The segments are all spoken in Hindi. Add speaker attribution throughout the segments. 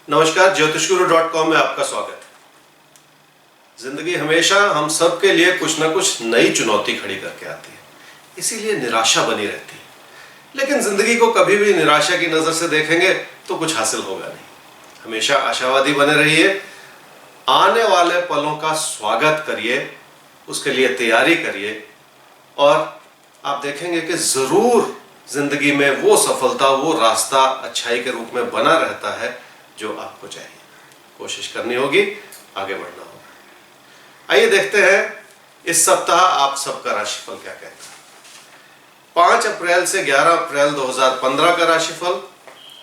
Speaker 1: नमस्कार, ज्योतिषगुरु.com में आपका स्वागत है। जिंदगी हमेशा हम सब के लिए कुछ ना कुछ नई चुनौती खड़ी करके आती है, इसीलिए निराशा बनी रहती है। लेकिन जिंदगी को कभी भी निराशा की नजर से देखेंगे तो कुछ हासिल होगा नहीं। हमेशा आशावादी बने रहिए, आने वाले पलों का स्वागत करिए, उसके लिए तैयारी करिए और आप देखेंगे कि जरूर जिंदगी में वो सफलता, वो रास्ता अच्छाई के रूप में बना रहता है जो आपको चाहिए। कोशिश करनी होगी, आगे बढ़ना होगा। आइए देखते हैं इस सप्ताह आप सबका राशिफल क्या कहता है। 5 अप्रैल से 11 अप्रैल 2015 का राशिफल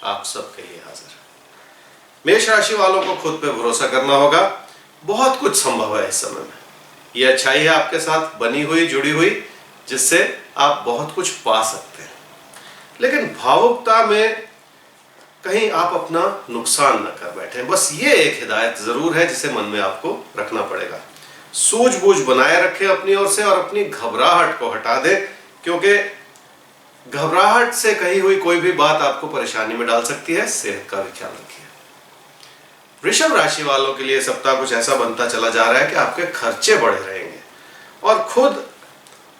Speaker 1: आप सबके लिए हाजिर है। मेष राशि वालों को खुद पे भरोसा करना होगा। बहुत कुछ संभव है इस समय में। यह अच्छाई है आपके साथ बनी हुई, जुड़ी हुई, जिससे आप बहुत कुछ पा सकते हैं। लेकिन भावुकता में कहीं आप अपना नुकसान न कर बैठे। बस ये एक हिदायत जरूर है जिसे मन में आपको रखना पड़ेगा। सूझबूझ बनाए रखें अपनी ओर से और अपनी घबराहट को हटा दें, क्योंकि घबराहट से कही हुई कोई भी बात आपको परेशानी में डाल सकती है। सेहत का भी ख्याल रखिए। वृषभ राशि वालों के लिए सप्ताह कुछ ऐसा बनता चला जा रहा है कि आपके खर्चे बढ़े रहेंगे और खुद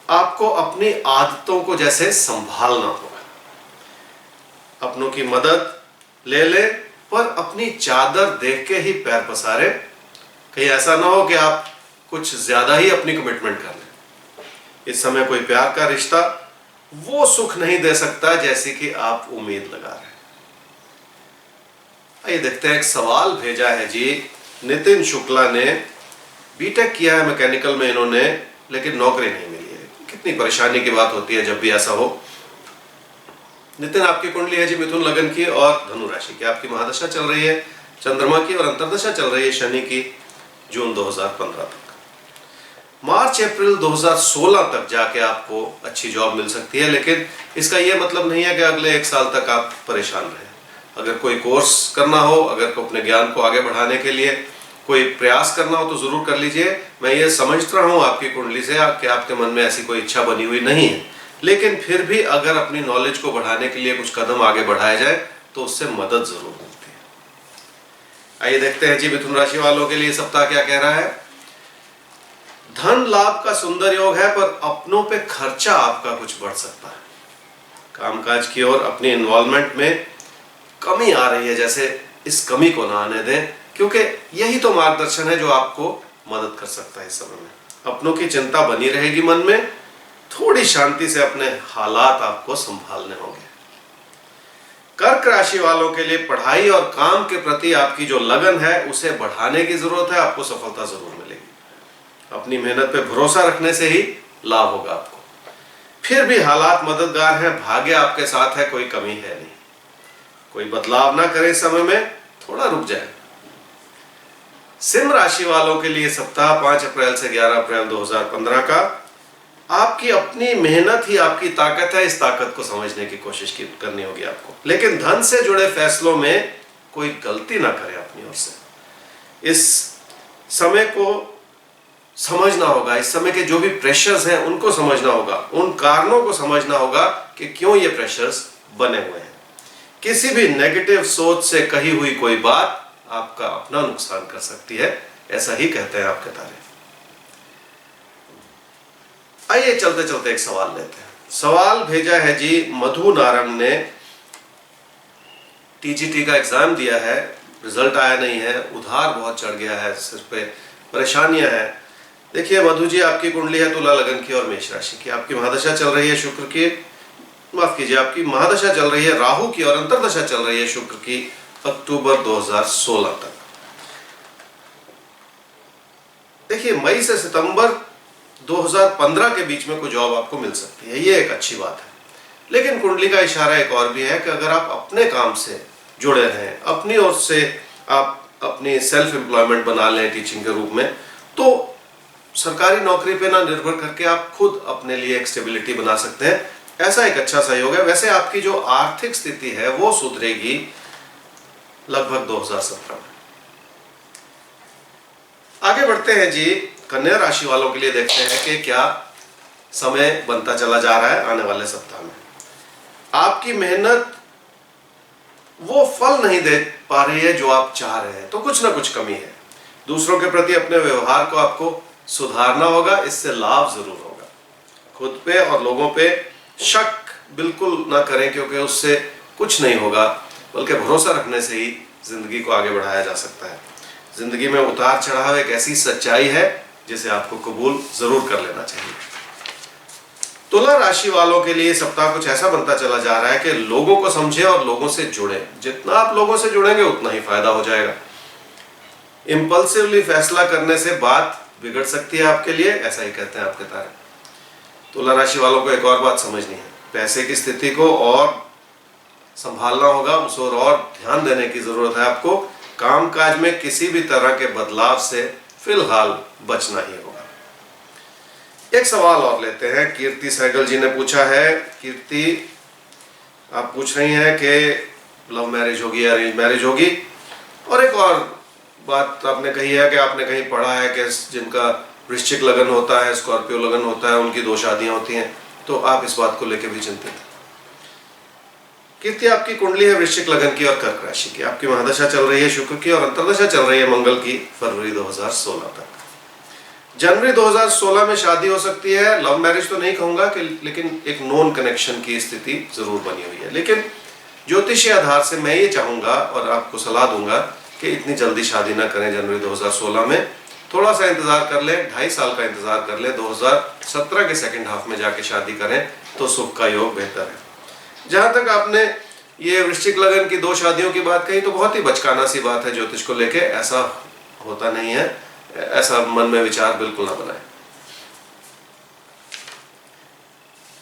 Speaker 1: आपको अपनी आदतों को जैसे संभालना होगा। अपनों की मदद ले ले, पर अपनी चादर देख के ही पैर पसारे। कहीं ऐसा ना हो कि आप कुछ ज्यादा ही अपनी कमिटमेंट कर लें। इस समय कोई प्यार का रिश्ता वो सुख नहीं दे सकता जैसे कि आप उम्मीद लगा रहे हैं। आइए देखते हैं, एक सवाल भेजा है जी। नितिन शुक्ला ने बीटेक किया है मैकेनिकल में इन्होंने, लेकिन नौकरी नहीं मिली है। कितनी परेशानी की बात होती है जब भी ऐसा हो। नितिन, आपकी कुंडली है जी मिथुन लगन की और धनु राशि की। आपकी महादशा चल रही है चंद्रमा की और अंतर्दशा चल रही है शनि की जून 2015 तक। मार्च अप्रैल 2016 तक जाके आपको अच्छी जॉब मिल सकती है, लेकिन इसका यह मतलब नहीं है कि अगले 1 साल तक आप परेशान रहें। अगर कोई कोर्स करना हो, अगर को अपने ज्ञान को आगे बढ़ाने के लिए कोई प्रयास करना हो तो जरूर कर लीजिए। मैं ये समझता हूँ आपकी कुंडली से कि आपके मन में ऐसी कोई इच्छा बनी हुई नहीं है, लेकिन फिर भी अगर अपनी नॉलेज को बढ़ाने के लिए कुछ कदम आगे बढ़ाया जाए तो उससे मदद जरूर मिलती है। आइए देखते हैं जी मिथुन राशि वालों के लिए सप्ताह क्या कह रहा है। धन लाभ का सुंदर योग है, पर अपनों पे खर्चा आपका कुछ बढ़ सकता है। कामकाज की ओर अपनी इन्वॉल्वमेंट में कमी आ रही है, जैसे इस कमी को ना आने दें, क्योंकि यही तो मार्गदर्शन है जो आपको मदद कर सकता है। इस समय में अपनों की चिंता बनी रहेगी मन में। थोड़ी शांति से अपने हालात आपको संभालने होंगे। कर्क राशि वालों के लिए पढ़ाई और काम के प्रति आपकी जो लगन है उसे बढ़ाने की जरूरत है। आपको सफलता जरूर मिलेगी। अपनी मेहनत पे भरोसा रखने से ही लाभ होगा आपको। फिर भी हालात मददगार हैं, भाग्य आपके साथ है, कोई कमी है नहीं। कोई बदलाव ना करें इस समय में, थोड़ा रुक जाए। सिंह राशि वालों के लिए सप्ताह 5 अप्रैल से 11 अप्रैल 2015 का। आपकी अपनी मेहनत ही आपकी ताकत है। इस ताकत को समझने की कोशिश करनी होगी आपको। लेकिन धन से जुड़े फैसलों में कोई गलती ना करें अपनी ओर से। इस समय को समझना होगा। इस समय के जो भी प्रेशर्स हैं उनको समझना होगा, उन कारणों को समझना होगा कि क्यों ये प्रेशर्स बने हुए हैं। किसी भी नेगेटिव सोच से कही हुई कोई बात आपका अपना नुकसान कर सकती है, ऐसा ही कहते हैं आपके तारे। आइए चलते चलते एक सवाल लेते हैं। सवाल भेजा है जी मधु नारंग ने। टीजीटी का एग्जाम दिया है, रिजल्ट आया नहीं है, उधार बहुत चढ़ गया है, सिर पे परेशानियां हैं। देखिए मधु जी, आपकी कुंडली है तुला लगन की और मेष राशि की। आपकी महादशा चल रही है शुक्र की, माफ कीजिए, आपकी महादशा चल रही है राहु की और अंतर्दशा चल रही है शुक्र की अक्टूबर 2016 तक। देखिए मई से सितंबर 2015 के बीच में कोई जॉब आपको मिल सकती है, ये एक अच्छी बात है। लेकिन कुंडली का इशारा एक और भी है कि अगर आप अपने काम से जुड़े रहें, अपनी ओर से आप अपनी सेल्फ एम्प्लॉयमेंट बना लें टीचिंग के रूप में, तो सरकारी नौकरी पे ना निर्भर करके आप खुद अपने लिए एक स्टेबिलिटी बना सकते हैं। ऐसा एक अच्छा सहयोग है। वैसे आपकी जो आर्थिक स्थिति है वो सुधरेगी लगभग 2017 में। आगे बढ़ते हैं जी, कन्या राशि वालों के लिए देखते हैं कि क्या समय बनता चला जा रहा है आने वाले सप्ताह में। आपकी मेहनत वो फल नहीं दे पा रही है जो आप चाह रहे हैं, तो कुछ ना कुछ कमी है। दूसरों के प्रति अपने व्यवहार को आपको सुधारना होगा, इससे लाभ जरूर होगा। खुद पे और लोगों पे शक बिल्कुल ना करें, क्योंकि उससे कुछ नहीं होगा, बल्कि भरोसा रखने से ही जिंदगी को आगे बढ़ाया जा सकता है। जिंदगी में उतार चढ़ाव एक ऐसी सच्चाई है जिसे आपको कबूल जरूर कर लेना चाहिए। तुला राशि वालों के लिए सप्ताह कुछ ऐसा बनता चला जा रहा है कि लोगों को समझे और लोगों से जुड़े। जितना आप लोगों से जुड़ेंगे उतना ही फायदा हो जाएगा। इंपल्सिवली फैसला करने से बात बिगड़ सकती है आपके लिए, ऐसा ही कहते हैं आपके तारे। तुला राशि वालों को एक और बात समझनी है, पैसे की स्थिति को और संभालना होगा, उस और ध्यान देने की जरूरत है आपको। कामकाज में किसी भी तरह के बदलाव से फिलहाल बचना ही होगा। एक सवाल और लेते हैं, कीर्ति सहगल जी ने पूछा है। कीर्ति, आप पूछ रही हैं कि लव मैरिज होगी या अरेंज मैरिज होगी, और एक और बात आपने कही है कि आपने कहीं पढ़ा है कि जिनका वृश्चिक लगन होता है, स्कॉर्पियो लगन होता है, उनकी 2 शादियां होती हैं, तो आप इस बात को लेकर भी चिंतित हैं। कीर्ति, आपकी कुंडली है वृश्चिक लगन की और कर्क राशि की। आपकी महादशा चल रही है शुक्र की और अंतर्दशा चल रही है मंगल की फरवरी 2016 तक। जनवरी 2016 में शादी हो सकती है। लव मैरिज तो नहीं कहूंगा कि, लेकिन एक नॉन कनेक्शन की स्थिति जरूर बनी हुई है। लेकिन ज्योतिषीय आधार से मैं ये चाहूंगा और आपको सलाह दूंगा कि इतनी जल्दी शादी ना करें जनवरी 2016 में। थोड़ा सा इंतजार कर लें, 2.5 साल का इंतजार कर लें, 2017 के सेकंड हाफ में जाके शादी करें तो सुख का योग बेहतर है। जहां तक आपने ये वृश्चिक लगन की 2 शादियों की बात कही, तो बहुत ही बचकाना सी बात है ज्योतिष को लेके। ऐसा होता नहीं है, ऐसा मन में विचार बिल्कुल ना बनाए।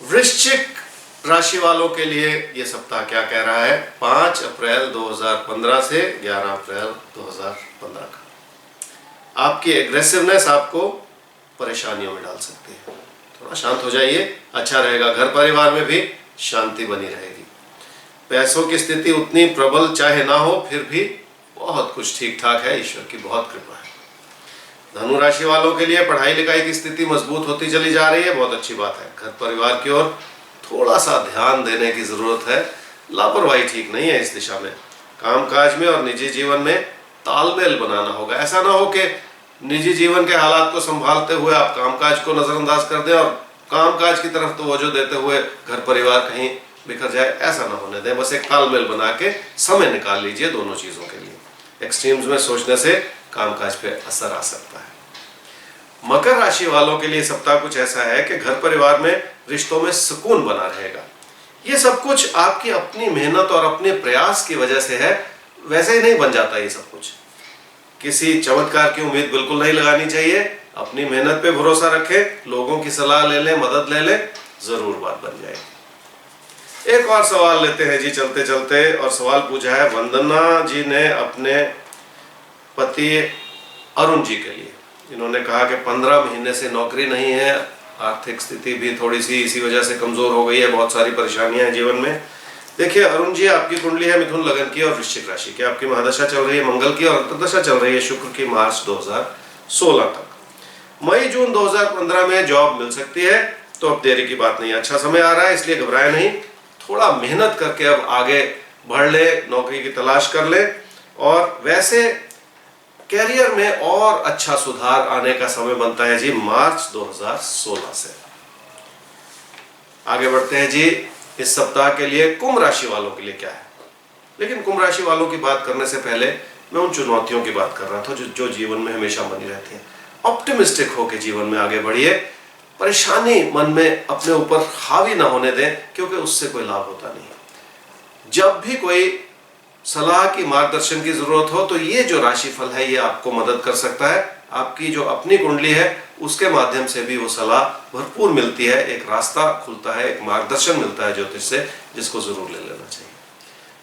Speaker 1: वृश्चिक राशि वालों के लिए ये सप्ताह क्या कह रहा है? 5 अप्रैल 2015 से 11 अप्रैल 2015 का आपकी एग्रेसिवनेस आपको परेशानियों में डाल सकती है। थोड़ा शांत हो जाइए, अच्छा रहेगा। घर परिवार में भी शांति बनी रहेगी। पैसों की स्थिति उतनी प्रबल चाहे ना हो, फिर भी बहुत कुछ ठीक ठाक है, ईश्वर की बहुत कृपा है। धनु राशि वालों के लिए पढ़ाई लिखाई की स्थिति मजबूत होती चली जा रही है, बहुत अच्छी बात है। घर परिवार की ओर थोड़ा सा ध्यान देने की जरूरत है, लापरवाही ठीक नहीं है इस दिशा में। कामकाज में और निजी जीवन में तालमेल बनाना होगा। ऐसा ना हो कि निजी जीवन के हालात को संभालते हुए आप कामकाज को नजरअंदाज कर दें और कामकाज की तरफ तवज्जो देते हुए घर परिवार कहीं बिखर जाए। ऐसा ना होने दें। बस एक तालमेल बना के समय निकाल लीजिए दोनों चीजों के लिए। एक्सट्रीम्स में सोचने से कामकाज पे असर आ सकता है। मकर राशि वालों के लिए सप्ताह कुछ ऐसा है कि घर परिवार में रिश्तों में सुकून बना रहेगा। ये सब कुछ आपकी अपनी मेहनत और अपने प्रयास की वजह से है, वैसे ही नहीं बन जाता ये सब कुछ। किसी चमत्कार की उम्मीद बिल्कुल नहीं लगानी चाहिए। अपनी मेहनत पे भरोसा रखें, लोगों की सलाह ले लें, मदद ले लें, जरूर बात बन जाएगी। एक और सवाल लेते हैं जी चलते चलते, और सवाल पूछा है वंदना जी ने अपने पति अरुण जी के लिए। इन्होंने कहा कि 15 महीने से नौकरी नहीं है, आर्थिक स्थिति भी थोड़ी सी इसी वजह से कमजोर हो गई है, बहुत सारी परेशानियां हैं जीवन में। देखिए अरुण जी, आपकी कुंडली है मिथुन लगन की और वृश्चिक राशि की। आपकी महादशा चल रही है मंगल की और अंतर्दशा चल रही है शुक्र की मार्च 2016 तक। मई जून 2015 में जॉब मिल सकती है, तो अब देरी की बात नहीं है, अच्छा समय आ रहा है, इसलिए घबराए नहीं। थोड़ा मेहनत करके अब आगे बढ़ ले, नौकरी की तलाश कर ले, और वैसे कैरियर में और अच्छा सुधार आने का समय बनता है जी मार्च 2016 से। आगे बढ़ते हैं जी। इस सप्ताह के लिए कुंभ राशि वालों के लिए क्या है? लेकिन कुंभ राशि वालों की बात करने से पहले मैं उन चुनौतियों की बात कर रहा था जो जीवन में हमेशा बनी रहती हैं। ऑप्टिमिस्टिक होकर जीवन में आगे बढ़िए। परेशानी मन में अपने ऊपर हावी ना होने दें, क्योंकि उससे कोई लाभ होता नहीं। जब भी कोई सलाह की, मार्गदर्शन की जरूरत हो, तो ये जो राशिफल है ये आपको मदद कर सकता है। आपकी जो अपनी कुंडली है उसके माध्यम से भी वो सलाह भरपूर मिलती है, एक रास्ता खुलता है, एक मार्गदर्शन मिलता है ज्योतिष से, जिसको जरूर ले लेना चाहिए।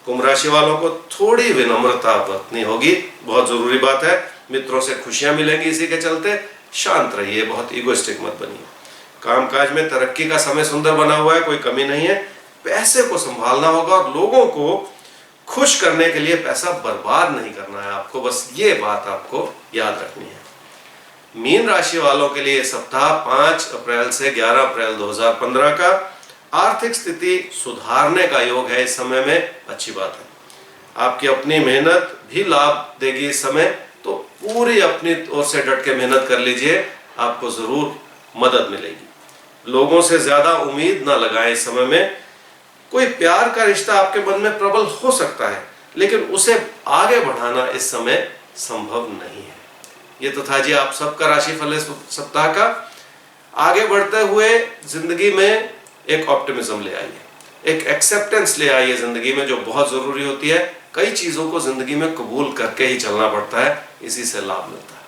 Speaker 1: कुंभ राशि वालों को थोड़ी विनम्रता बरतनी होगी, बहुत जरूरी बात है। मित्रों से खुशियां मिलेंगी, इसी के चलते शांत रहिए, बहुत ईगोइस्टिक मत बनिए। कामकाज में तरक्की का समय सुंदर बना हुआ है, कोई कमी नहीं है। पैसे को संभालना होगा और लोगों को खुश करने के लिए पैसा बर्बाद नहीं करना है आपको, बस ये बात आपको याद रखनी है। मीन राशि वालों के लिए सप्ताह 5 अप्रैल से 11 अप्रैल 2015 का आर्थिक स्थिति सुधारने का योग है। इस समय में अच्छी बात है। आपकी अपनी मेहनत भी लाभ देगी इस समय, तो पूरी अपनी ओर से डट के मेहनत कर लीजिए, आपको जरूर मदद मिलेगी। लोगों से ज्यादा उम्मीद ना लगाएं इस समय में। कोई प्यार का रिश्ता आपके मन में प्रबल हो सकता है, लेकिन उसे आगे बढ़ाना इस समय संभव नहीं है। ये तो था जी आप सबका राशिफल इस सप्ताह का। आगे बढ़ते हुए जिंदगी में एक ऑप्टिमिज्म ले आइए, एक एक्सेप्टेंस ले आइए जिंदगी में, जो बहुत जरूरी होती है। कई चीजों को जिंदगी में कबूल करके ही चलना पड़ता है, इसी से लाभ मिलता है।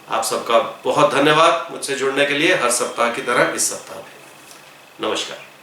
Speaker 1: आप सबका बहुत धन्यवाद मुझसे जुड़ने के लिए, हर सप्ताह की तरह इस सप्ताह भी। नमस्कार।